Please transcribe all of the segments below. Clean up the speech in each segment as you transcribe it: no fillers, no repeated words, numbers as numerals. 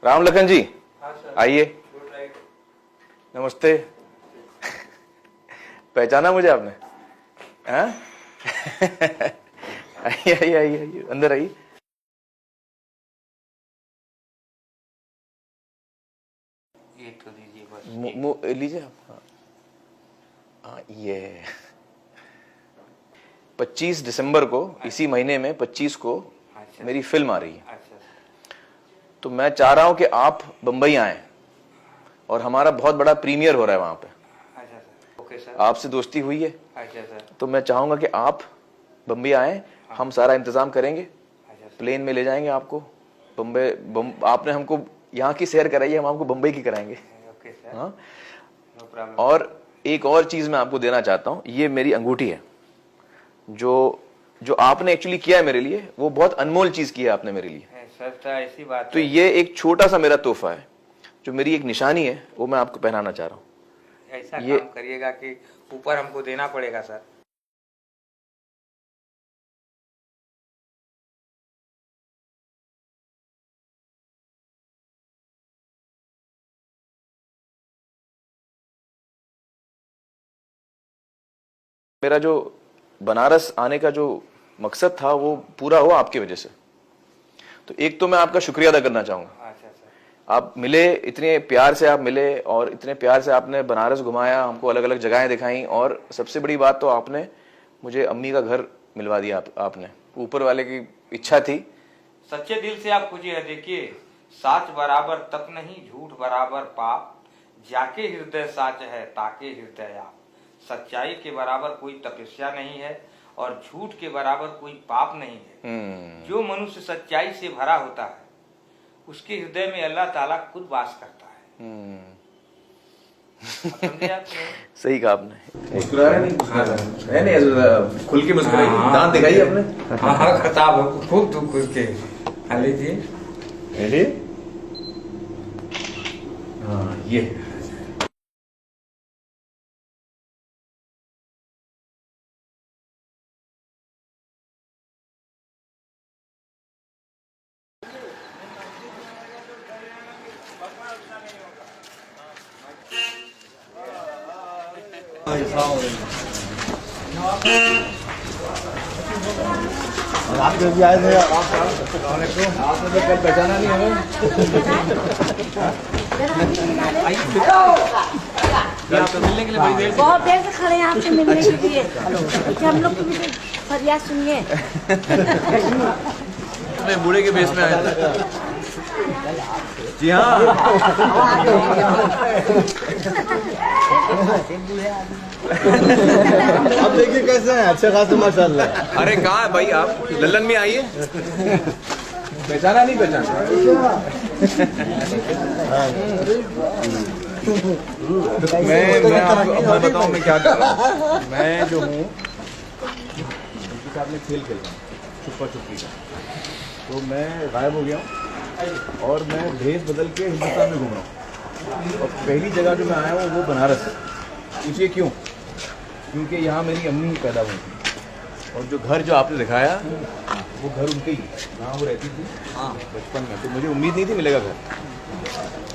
राम लखन जी आइए। नमस्ते। पहचाना मुझे आपने? हाँ? आइए आइए आइए आइए, अंदर आइए। ये तो दीजिए बस। लीजिए आप। हाँ ये 25 दिसंबर को, इसी महीने में 25 को अच्छा, मेरी फिल्म आ रही है। अच्छा तो मैं चाह रहा हूं कि आप बंबई आएं और हमारा बहुत बड़ा प्रीमियर हो रहा है वहां पे। अच्छा सर। Okay sir. आपसे दोस्ती हुई है अच्छा सर। तो मैं चाहूंगा कि आप बंबई आएं। हम सारा इंतजाम करेंगे, अच्छा सर। प्लेन में ले जाएंगे आपको बम्बई। आपने हमको यहाँ की सैर कराई है, हम आपको बंबई की कराएंगे। Okay sir. हाँ। No problem. और एक और चीज मैं आपको देना चाहता हूं, ये मेरी अंगूठी है। जो आपने एक्चुअली किया है मेरे लिए, वो बहुत अनमोल चीज की है आपने मेरे लिए। सर तो ऐसी बात तो है। ये एक छोटा सा मेरा तोहफा है, जो मेरी एक निशानी है, वो मैं आपको पहनाना चाह रहा हूँ। ऐसा काम करिएगा कि ऊपर हमको देना पड़ेगा सर। मेरा जो बनारस आने का जो मकसद था वो पूरा हुआ आपकी वजह से। तो एक तो मैं आपका शुक्रिया अदा करना चाहूंगा। अच्छा सर। आप मिले, इतने प्यार से आप मिले और इतने प्यार से आपने बनारस घुमाया, हमको अलग अलग जगहें दिखाई, और सबसे बड़ी बात तो आपने मुझे अम्मी का घर मिलवा दिया। आपने, ऊपर वाले की इच्छा थी। सच्चे दिल से आप पूछिए। देखिए, साच बराबर तप नहीं, झूठ बराबर पाप, जाके हृदय साच है ताके हृदय आप। सच्चाई के बराबर कोई तपस्या नहीं है और झूठ के बराबर कोई पाप नहीं है। जो मनुष्य सच्चाई से भरा होता है उसके हृदय में अल्लाह ताला खुद वास करता है। समझे आप? सही कहा आपने। मुस्कुरा रहे नहीं? नहीं, खुल के मुस्कुराइए। दांत दिखाइए अपने। हाँ, खताब खूब दुख के खा लीजिए। हाँ ये आप जो भी आए थे आपने तो कल पहचाना नहीं हमें। मिलने के लिए बड़ी देर से, बहुत देर से खड़े हैं आपसे मिलने के लिए कि हम लोग की भी फरियाद सुनिए। मैं बूढ़े के बेस में आया था। जी हाँ। अब देखिए कैसे हैं, अच्छे खासे माशाल्लाह। अरे कहाँ है भाई आप? लल्लन में आइए। पहचाना नहीं? पहचाना। मैं आपको बताऊं मैं क्या कर रहा हूँ। मैं जो हूँ उनके साथ में खेल खेल रहा हूँ, छुपा छुपी का। तो मैं गायब हो गया हूँ और मैं भेष बदल के हिंदुस्तान में घूम रहा हूँ। और पहली जगह जो मैं आया हूँ वो बनारस। पूछिए क्यों? क्योंकि यहाँ मेरी अम्मी पैदा हुई थी और जो घर जो आपने दिखाया वो घर उनके ही, जहाँ वो रहती थी बचपन में। तो मुझे उम्मीद नहीं थी मिलेगा घर,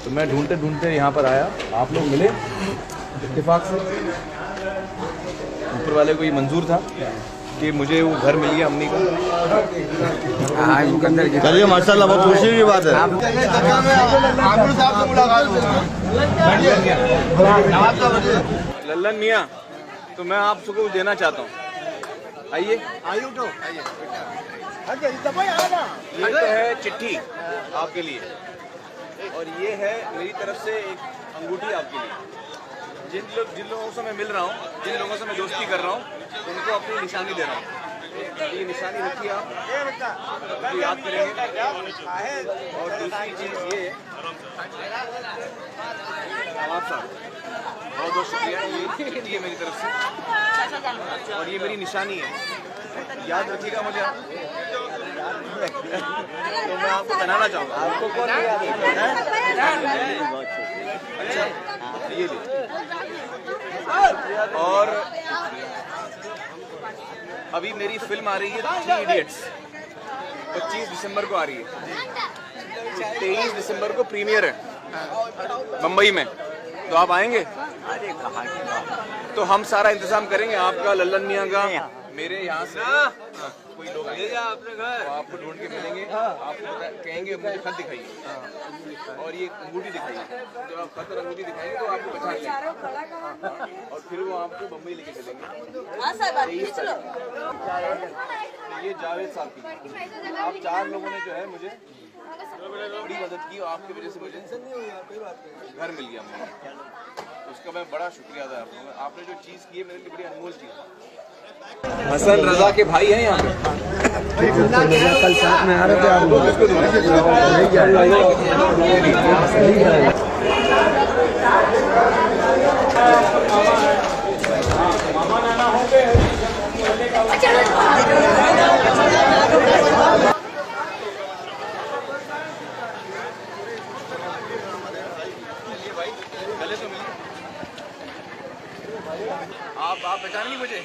तो मैं ढूंढते ढूंढते यहाँ पर आया। आप लोग मिले इत्तेफाक से। ऊपर वाले को ये मंजूर था कि मुझे वो घर मिल गया अम्मी का। चलिए माशाल्लाह, बहुत खुशी की बात है। लल्लन मियाँ, तो मैं आपको कुछ देना चाहता हूँ। आइए। ये तो है चिट्ठी आपके लिए, और ये है मेरी तरफ से एक अंगूठी आपके लिए। जिन लोगों से मैं मिल रहा हूँ, जिन लोगों से मैं दोस्ती कर रहा हूँ, उनको अपनी निशानी दे रहा हूँ। ये निशानी रखिए आप, तो याद करेंगे। और दूसरी चीज़ ये, नवाब साहब बहुत बहुत शुक्रिया। ये चिट्ठी है मेरी तरफ से और ये मेरी निशानी है, याद रखिएगा मुझे आप। तो मैं आपको बनाना चाहूँगा। आपको कौन याद है? अच्छा, ये लीजिए। और अभी मेरी फिल्म आ रही है 3 इडियट्स, 25 दिसंबर को आ रही है। 23 दिसंबर को प्रीमियर है मुंबई में, तो आप आएंगे? अरे कहाँ की बात। तो हम सारा इंतजाम करेंगे, आपका, लल्लन मियाँ का, मेरे यहाँ से कोई लोग आएंगे अपने घर, तो आपको ढूंढ के मिलेंगे। आप कहेंगे मुझे खत दिखाइए और ये अंगूठी दिखाइए। जब आप खत और अंगूठी दिखाएंगे तो आपको पहचान लेंगे और फिर वो आपको मुंबई लेके चलेंगे। ये जावेद साहब की, आप 4 लोगों ने जो है मुझे बड़ी मदद की और आपकी वजह से मुझे घर मिल गया मुझे, उसका मैं बड़ा शुक्रिया अदा करता हूँ। आपने जो चीज़ की है मेरे लिए बड़ी अनमोल चीज़ है। हसन रजा के भाई हैं यहाँ पे, कल साथ में आ रहे थे आप आप पहचानेंगे मुझे?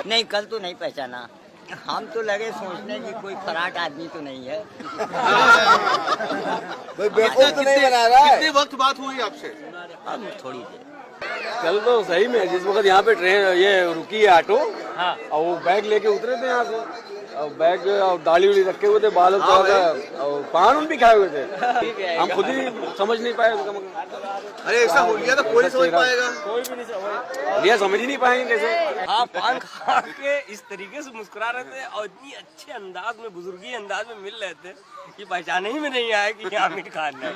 नहीं, कल तो नहीं पहचाना। हम तो लगे सोचने की कोई फराट आदमी तो नहीं है। कोई बेवकूफ तो नहीं बना रहा है। कितने वक्त बात हुई आपसे? अब थोड़ी देर। कल तो सही में जिस वक्त यहाँ पे ट्रेन ये रुकी है ऑटो, हाँ, और वो बैग लेके उतरे थे यहाँ से, और बैग और दाढ़ी उड़ी रखे हुए थे, बाल और पान उन भी खाए हुए थे। हम खुद ही समझ नहीं पाए उसका मतलब। अरे ऐसा हो गया तो कोई नहीं समझ पाएगा, कोई भी नहीं समझ ही नहीं पाएंगे कैसे। हाँ, पान खा के इस तरीके से मुस्कुरा रहे थे और इतनी अच्छे अंदाज में, बुजुर्गी अंदाज में मिल रहे थे कि पहचाने ही में नहीं आया कि यहाँ मीर खान है।